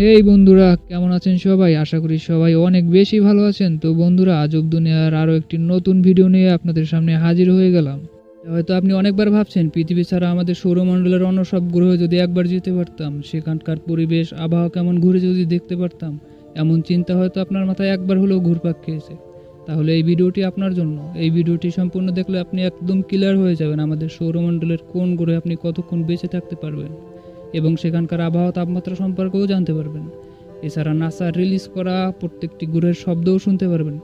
হেই বন্ধুরা, কেমন আছেন সবাই? আশা করি সবাই অনেক বেশি ভালো আছেন। তো বন্ধুরা, আজব দুনিয়ার আরও একটি নতুন ভিডিও নিয়ে আপনাদের সামনে হাজির হয়ে গেলাম। হয়তো আপনি অনেকবার ভাবছেন, পৃথিবী ছাড়া আমাদের সৌরমণ্ডলের অন্য সব গ্রহে যদি একবার যেতে পারতাম, সেখানকার পরিবেশ আবহাওয়া কেমন ঘুরে যদি দেখতে পারতাম, এমন চিন্তা হয়তো আপনার মাথায় একবার হলেও ঘুরপাক খেয়েছে। তাহলে এই ভিডিওটি আপনার জন্য। এই ভিডিওটি সম্পূর্ণ দেখলে আপনি একদম ক্লিয়ার হয়ে যাবেন আমাদের সৌরমণ্ডলের কোন গ্রহে আপনি কতক্ষণ বেঁচে থাকতে পারবেন এবং সেখানকার আবহাওয়া তাপমাত্রা সম্পর্কেও জানতে পারবেন। এছাড়া নাসা রিলিজ করা প্রত্যেকটি গ্রহের শব্দও শুনতে পারবেন,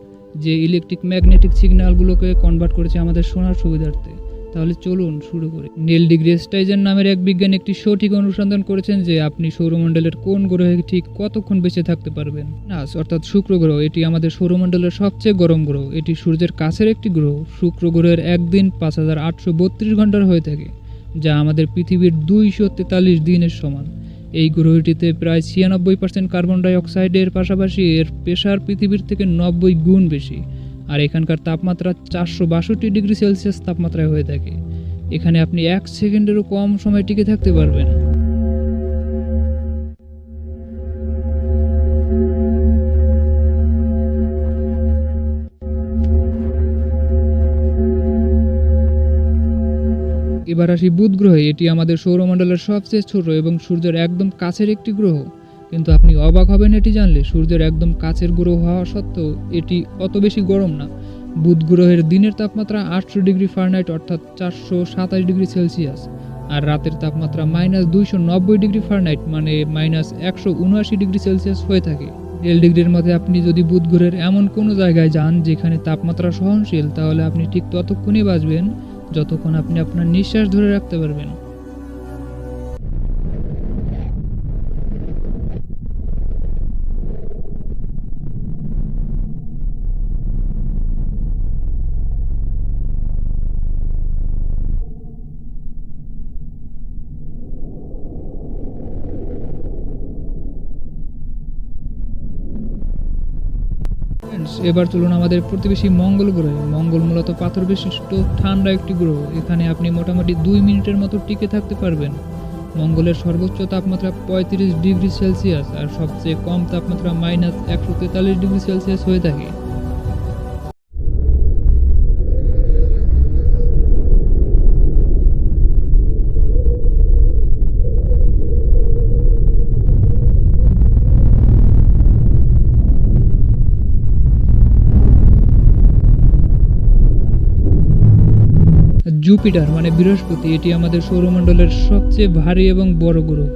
যে ইলেকট্রিক ম্যাগনেটিক সিগন্যালগুলোকে কনভার্ট করেছে আমাদের শোনার সুবিধার্থে। তাহলে চলুন শুরু করি। নীল ডিগ্রিস টাইসন নামের এক বিজ্ঞানী একটি সঠিক অনুসন্ধান করেছেন যে আপনি সৌরমণ্ডলের কোন গ্রহে ঠিক কতক্ষণ বেঁচে থাকতে পারবেন। নাস অর্থাৎ শুক্র গ্রহ, এটি আমাদের সৌরমণ্ডলের সবচেয়ে গরম গ্রহ। এটি সূর্যের কাছের একটি গ্রহ। শুক্র গ্রহের একদিন 5832 ঘন্টার হয়ে থাকে, যা আমাদের পৃথিবীর 243 দিনের সমান। এই গ্রহটিতে প্রায় 96% কার্বন ডাই অক্সাইডের পাশাপাশি এর প্রেশার পৃথিবীর থেকে 90 গুণ বেশি, আর এখানকার তাপমাত্রা 462 ডিগ্রি সেলসিয়াস তাপমাত্রায় হয়ে থাকে। এখানে আপনি 1 সেকেন্ডেরও কম সময় টিকে থাকতে পারবেন। এবার আসি বুধ গ্রহে। এটি আমাদের সৌরমণ্ডলের সবচেয়ে ছোট এবং সূর্যের একদম কাছের একটি গ্রহ। কিন্তু আপনি অবাক হবেন এটি জানলে, সূর্যের একদম কাছের গ্রহ হওয়া সত্ত্বেও এটি অত বেশি গরম না। বুধ গ্রহের দিনের তাপমাত্রা 800 ডিগ্রি ফারেনহাইট অর্থাৎ 427 ডিগ্রি সেলসিয়াস, আর রাতের তাপমাত্রা -290 ডিগ্রি ফারেনহাইট মানে -179 ডিগ্রি সেলসিয়াস হয়ে থাকে। রেল ডিগ্রির মধ্যে আপনি যদি বুধ গ্রহের এমন কোনো জায়গায় যান যেখানে তাপমাত্রা সহনশীল, তাহলে আপনি ঠিক ততক্ষণই বাঁচবেন যতক্ষণ আপনি আপনার নিঃশ্বাস ধরে রাখতে পারবেন। এবার চলুন আমাদের প্রতিবেশী মঙ্গল গ্রহে। মঙ্গল মূলত পাথর বিশিষ্ট ঠান্ডা একটি গ্রহ। এখানে আপনি মোটামুটি 2 মিনিটের মতো টিকে থাকতে পারবেন। মঙ্গলের সর্বোচ্চ তাপমাত্রা 35 ডিগ্রি সেলসিয়াস আর সবচেয়ে কম তাপমাত্রা -143 ডিগ্রি সেলসিয়াস হয়ে থাকে। জুপিটার মানে বৃহস্পতি, এটি আমাদের সৌরমণ্ডলের সবচেয়ে ভারী এবং বড় গ্রহ।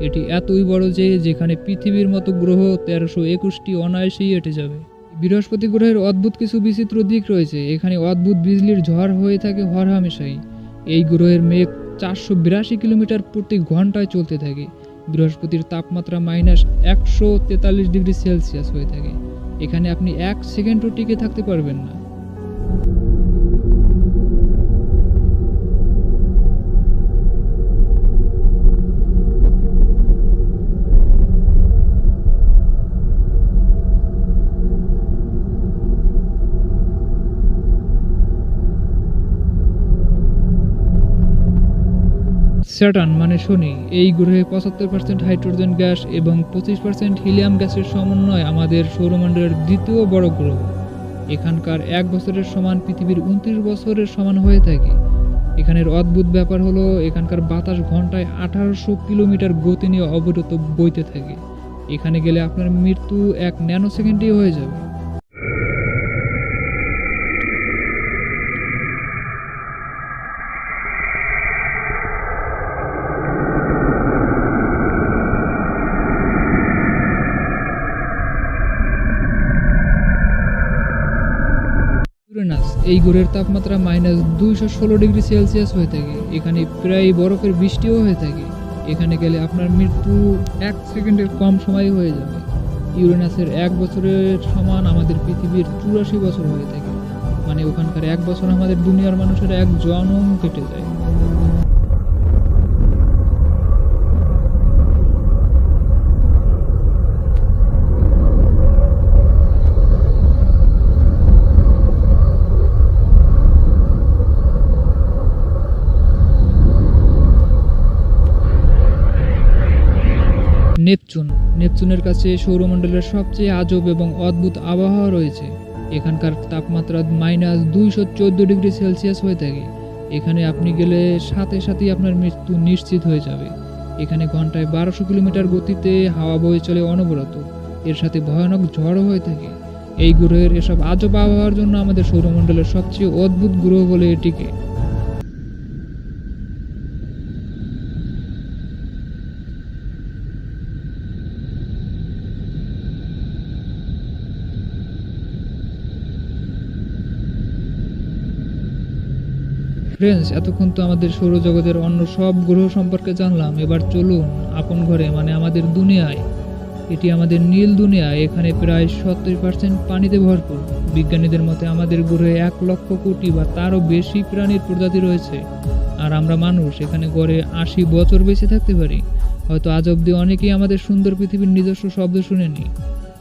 এটি এতই বড় যে যেখানে পৃথিবীর মতো গ্রহ 1321টি অনায়াসেই এঁটে যাবে। বৃহস্পতি গ্রহের অদ্ভুত কিছু বিচিত্র দিক রয়েছে। এখানে অদ্ভুত বিজলির ঝড় হয়ে থাকে হরহামেশাই। এই গ্রহের মেঘ 482 কিলোমিটার প্রতি ঘন্টায় চলতে থাকে। বৃহস্পতির তাপমাত্রা -143 ডিগ্রি সেলসিয়াস হয়ে থাকে। এখানে আপনি 1 সেকেন্ডও টিকে থাকতে পারবেন না। স্যাটার্ন মানে শনি, এই গ্রহে 75% হাইড্রোজেন গ্যাস এবং 25% হিলিয়াম গ্যাসের সমন্বয় আমাদের সৌরমণ্ডলের দ্বিতীয় বড় গ্রহ। এখানকার 1 বছরের সমান পৃথিবীর 29 বছরের সমান হয়ে থাকে। এখানের অদ্ভুত ব্যাপার হলো এখানকার বাতাস ঘন্টায় 1800 কিলোমিটার গতি নিয়ে অবিরত বইতে থাকে। এখানে গেলে আপনার মৃত্যু 1 ন্যানো সেকেন্ডেই হয়ে যাবে। ইউরেনাস, এই গ্রহের তাপমাত্রা -216 ডিগ্রি সেলসিয়াস হয়ে থাকে। এখানে প্রায় বরফের বৃষ্টিও হয়ে থাকে। এখানে গেলে আপনার মৃত্যু 1 সেকেন্ডের কম সময়ে হয়ে যাবে। ইউরেনাসের 1 বছরের সমান আমাদের পৃথিবীর 84 বছর হয়ে থাকে। মানে ওখানকার 1 বছর আমাদের দুনিয়ার মানুষের 1 জন্ম কেটে যায়। নেপচুন। নেপচুনের কাছে সৌরমণ্ডলের সবচেয়ে আজব এবং অদ্ভুত আবহাওয়া রয়েছে। এখানকার তাপমাত্রা -214 ডিগ্রি সেলসিয়াস হয়ে থাকে। এখানে আপনি গেলে সাথে সাথেই আপনার মৃত্যু নিশ্চিত হয়ে যাবে। এখানে ঘন্টায় 1200 কিলোমিটার গতিতে হাওয়া বয়ে চলে অনবরত। এর সাথে ভয়ানক ঝড়ও হয়ে থাকে। এই গ্রহের এসব আজব আবহাওয়ার জন্য আমাদের সৌরমণ্ডলের সবচেয়ে অদ্ভুত গ্রহ বলে এটিকে। ফ্রেন্ডস, এতক্ষণ তো আমাদের সৌরজগতের অন্য সব গ্রহ সম্পর্কে জানলাম। এবার চলুন আপন ঘরে মানে আমাদের দুনিয়ায়। এটি আমাদের নীল দুনিয়া। এখানে প্রায় 70% পানিতে ভরপুর। বিজ্ঞানীদের মতে আমাদের গ্রহে 1 লক্ষ কোটি বা তারও বেশি প্রাণীর প্রজাতি রয়েছে। আর আমরা মানুষ এখানে গড়ে 80 বছর বেঁচে থাকতে পারি। হয়তো আজ অব্দি অনেকেই আমাদের সুন্দর পৃথিবীর নিজস্ব শব্দ শুনেনি।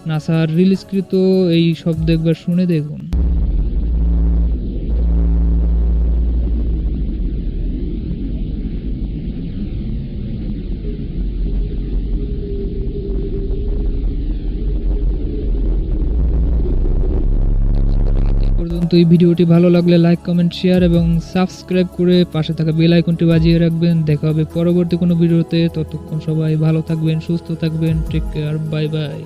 নাসার রিলিজকৃত এই শব্দ একবার শুনে দেখুন। পর্যন্ত এই ভিডিওটি ভালো লাগলে লাইক, কমেন্ট, শেয়ার এবং সাবস্ক্রাইব করে পাশে থাকা বেল আইকনটি বাজিয়ে রাখবেন। দেখা হবে পরবর্তী কোনো ভিডিওতে। ততক্ষণ সবাই ভালো থাকবেন, সুস্থ থাকবেন। Take care, bye by.